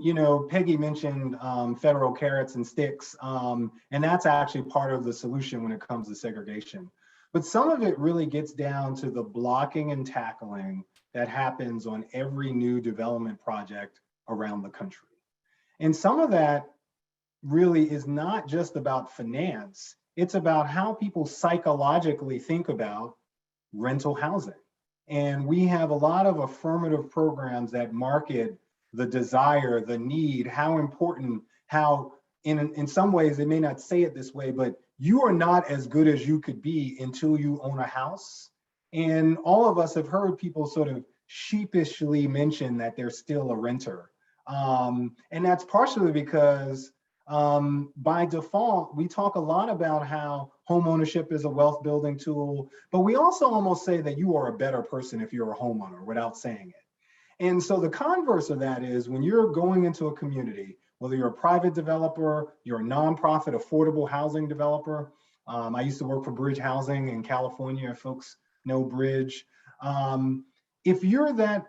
Peggy mentioned federal carrots and sticks, and that's actually part of the solution when it comes to segregation. But some of it really gets down to the blocking and tackling that happens on every new development project around the country. And some of that really is not just about finance. It's about how people psychologically think about rental housing. And we have a lot of affirmative programs that market the desire, the need, how important, how in some ways, they may not say it this way, but you are not as good as you could be until you own a house. And all of us have heard people sort of sheepishly mention that they're still a renter. And that's partially because by default, we talk a lot about how home ownership is a wealth building tool, but we also almost say that you are a better person if you're a homeowner without saying it. And so the converse of that is when you're going into a community, whether you're a private developer, you're a nonprofit affordable housing developer. I used to work for Bridge Housing in California, if folks know Bridge. If you're that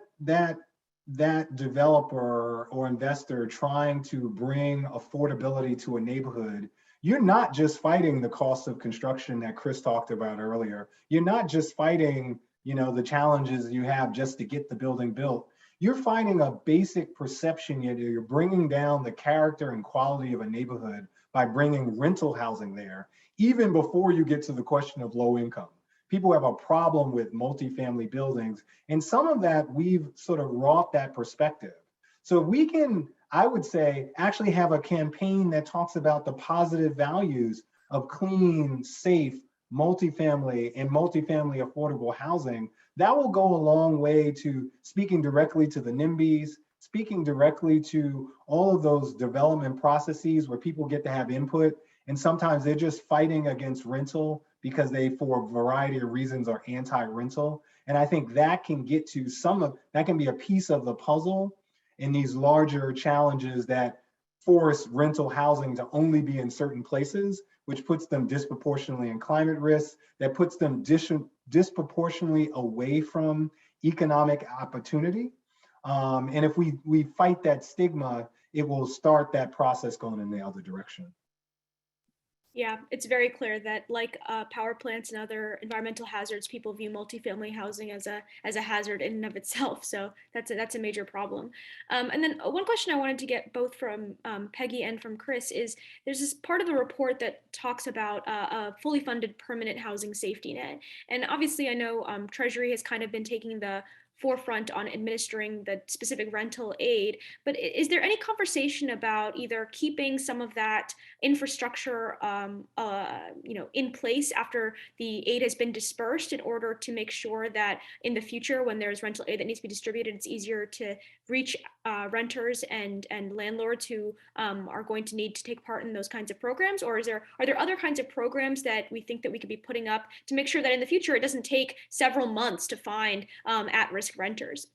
developer or investor trying to bring affordability to a neighborhood, you're not just fighting the cost of construction that Chris talked about earlier. You're not just fighting, the challenges you have just to get the building built. You're fighting a basic perception. You're bringing down the character and quality of a neighborhood by bringing rental housing there, even before you get to the question of low income. People have a problem with multifamily buildings, and some of that we've sort of wrought that perspective. So we can, I would say, actually have a campaign that talks about the positive values of clean, safe, multifamily and multifamily affordable housing. That will go a long way to speaking directly to the NIMBYs, speaking directly to all of those development processes where people get to have input. And sometimes they're just fighting against rental because they, for a variety of reasons, are anti-rental. And I think that can get to that can be a piece of the puzzle in these larger challenges that force rental housing to only be in certain places, which puts them disproportionately in climate risk, that puts them disproportionately away from economic opportunity. And if we fight that stigma, it will start that process going in the other direction. Yeah, it's very clear that like power plants and other environmental hazards, people view multifamily housing as a hazard in and of itself. So that's a major problem. And then one question I wanted to get both from Peggy and from Chris is there's this part of the report that talks about a fully funded permanent housing safety net. And obviously I know Treasury has kind of been taking the forefront on administering the specific rental aid, but is there any conversation about either keeping some of that infrastructure in place after the aid has been dispersed in order to make sure that in the future when there's rental aid that needs to be distributed, it's easier to reach renters and landlords who are going to need to take part in those kinds of programs? Or are there other kinds of programs that we think that we could be putting up to make sure that in the future it doesn't take several months to find at-risk renters?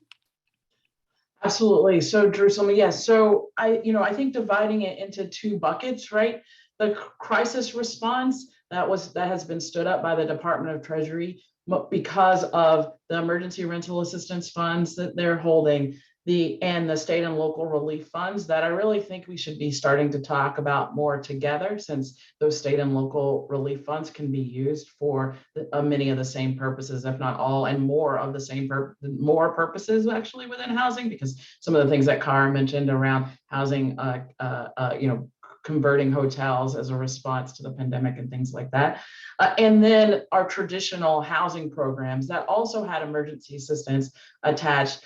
Absolutely. So Jerusalem, yes. So I think dividing it into two buckets, right? The crisis response that has been stood up by the Department of Treasury because of the emergency rental assistance funds that they're holding, and the state and local relief funds that I really think we should be starting to talk about more together, since those state and local relief funds can be used for many of the same purposes, if not all, and more of the same more purposes actually within housing, because some of the things that Kara mentioned around housing, converting hotels as a response to the pandemic and things like that. And then our traditional housing programs that also had emergency assistance attached,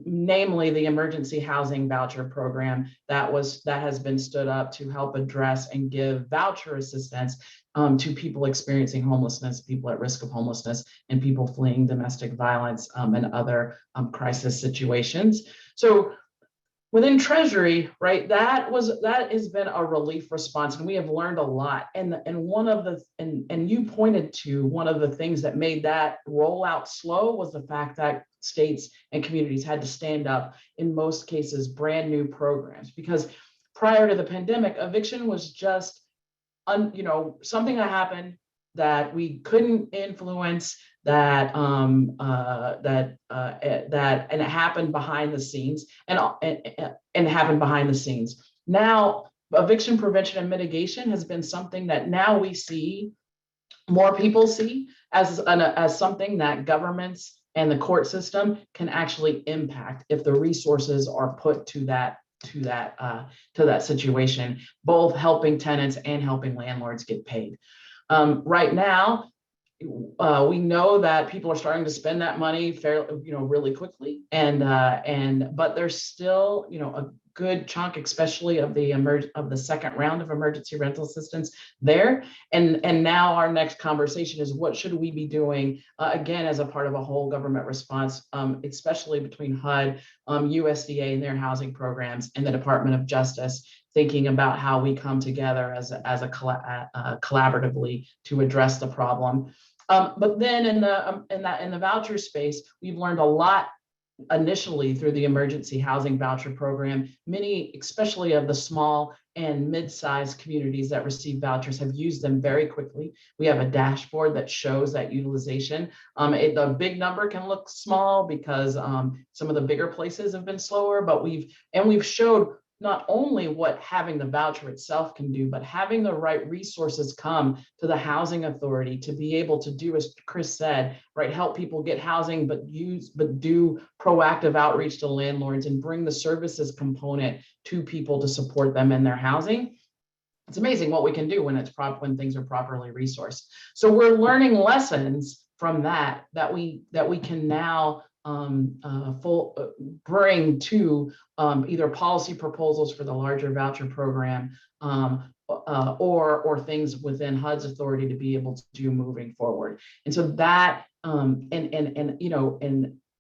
namely the emergency housing voucher program that has been stood up to help address and give voucher assistance to people experiencing homelessness, people at risk of homelessness, and people fleeing domestic violence and other crisis situations. So within Treasury, right, that has been a relief response, and we have learned a lot. And you pointed to one of the things that made that rollout slow was the fact that states and communities had to stand up, in most cases, brand new programs, because prior to the pandemic, eviction was just something that happened that we couldn't influence, and it happened behind the scenes, and it happened behind the scenes. Now, eviction prevention and mitigation has been something that now we see, more people see as something that governments and the court system can actually impact if the resources are put to that situation, both helping tenants and helping landlords get paid. Right now, we know that people are starting to spend that money really quickly, but there's still a good chunk, especially of the second round of emergency rental assistance there. And now our next conversation is, what should we be doing again as a part of a whole government response, especially between HUD, USDA and their housing programs, and the Department of Justice, thinking about how we come together as a collaboratively to address the problem. But then in the voucher space, we've learned a lot initially through the emergency housing voucher program. Many, especially of the small and mid-sized communities that receive vouchers, have used them very quickly. We have a dashboard that shows that utilization. The big number can look small because some of the bigger places have been slower, but we've showed not only what having the voucher itself can do, but having the right resources come to the housing authority to be able to do, as Chris said, right, help people get housing, but do proactive outreach to landlords and bring the services component to people to support them in their housing. It's amazing what we can do when when things are properly resourced. So we're learning lessons from that we can now bring to either policy proposals for the larger voucher program or things within HUD's authority to be able to do moving forward. And so that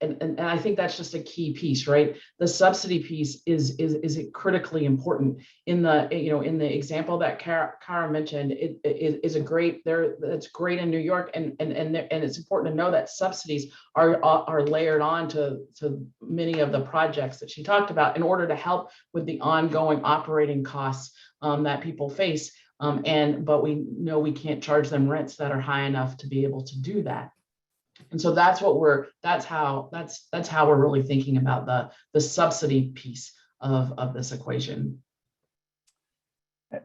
and I think that's just a key piece, right? The subsidy piece is critically important. In the in the example that Kara mentioned, it is a great there. It's great in New York, and it's important to know that subsidies are layered on to many of the projects that she talked about in order to help with the ongoing operating costs that people face. But we know we can't charge them rents that are high enough to be able to do that. And so that's how we're really thinking about the subsidy piece of this equation.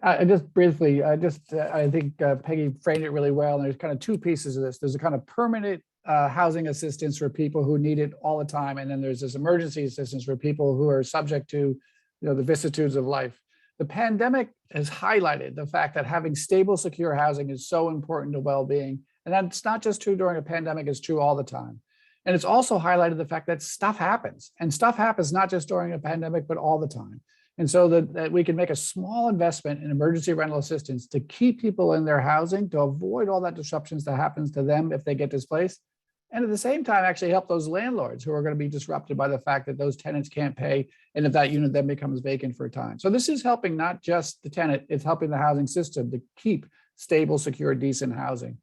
I just briefly, I think Peggy framed it really well. And there's kind of two pieces of this. There's a kind of permanent housing assistance for people who need it all the time. And then there's this emergency assistance for people who are subject to the vicissitudes of life. The pandemic has highlighted the fact that having stable, secure housing is so important to well-being. And that's not just true during a pandemic, it's true all the time. And it's also highlighted the fact that stuff happens, and stuff happens not just during a pandemic, but all the time. And so that we can make a small investment in emergency rental assistance to keep people in their housing, to avoid all that disruptions that happens to them if they get displaced. And at the same time, actually help those landlords who are going to be disrupted by the fact that those tenants can't pay, and if that unit then becomes vacant for a time. So this is helping not just the tenant, it's helping the housing system to keep stable, secure, decent housing.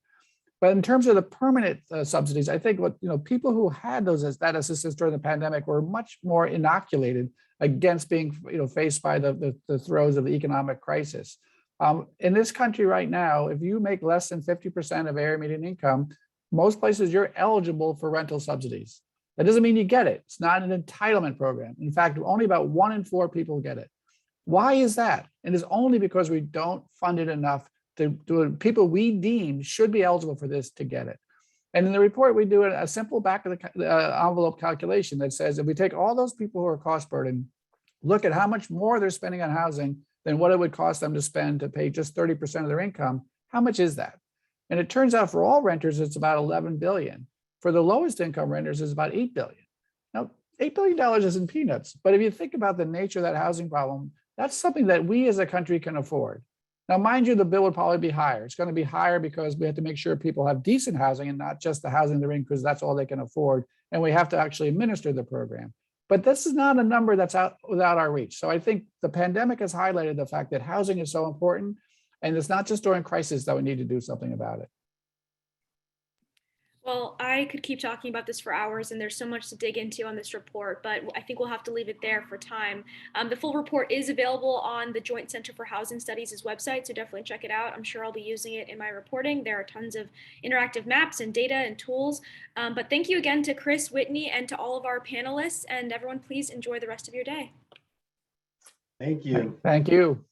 But in terms of the permanent subsidies, I think what people who had that assistance during the pandemic were much more inoculated against being faced by the throes of the economic crisis. In this country right now, if you make less than 50% of area median income, most places you're eligible for rental subsidies. That doesn't mean you get it. It's not an entitlement program. In fact, only about 1 in 4 people get it. Why is that? And it's only because we don't fund it enough to people we deem should be eligible for this to get it. And in the report, we do a simple back of the envelope calculation that says if we take all those people who are cost burdened, look at how much more they're spending on housing than what it would cost them to spend to pay just 30% of their income, how much is that? And it turns out for all renters, it's about 11 billion. For the lowest income renters, it's about 8 billion. Now, $8 billion isn't peanuts, but if you think about the nature of that housing problem, that's something that we as a country can afford. Now, mind you, the bill would probably be higher. It's going to be higher because we have to make sure people have decent housing and not just the housing they're in because that's all they can afford. And we have to actually administer the program. But this is not a number that's without our reach. So I think the pandemic has highlighted the fact that housing is so important. And it's not just during crisis that we need to do something about it. Well, I could keep talking about this for hours, and there's so much to dig into on this report, but I think we'll have to leave it there for time. The full report is available on the Joint Center for Housing Studies' website, so definitely check it out. I'm sure I'll be using it in my reporting. There are tons of interactive maps and data and tools. But thank you again to Chris, Whitney, and to all of our panelists, and everyone, please enjoy the rest of your day. Thank you. Thank you.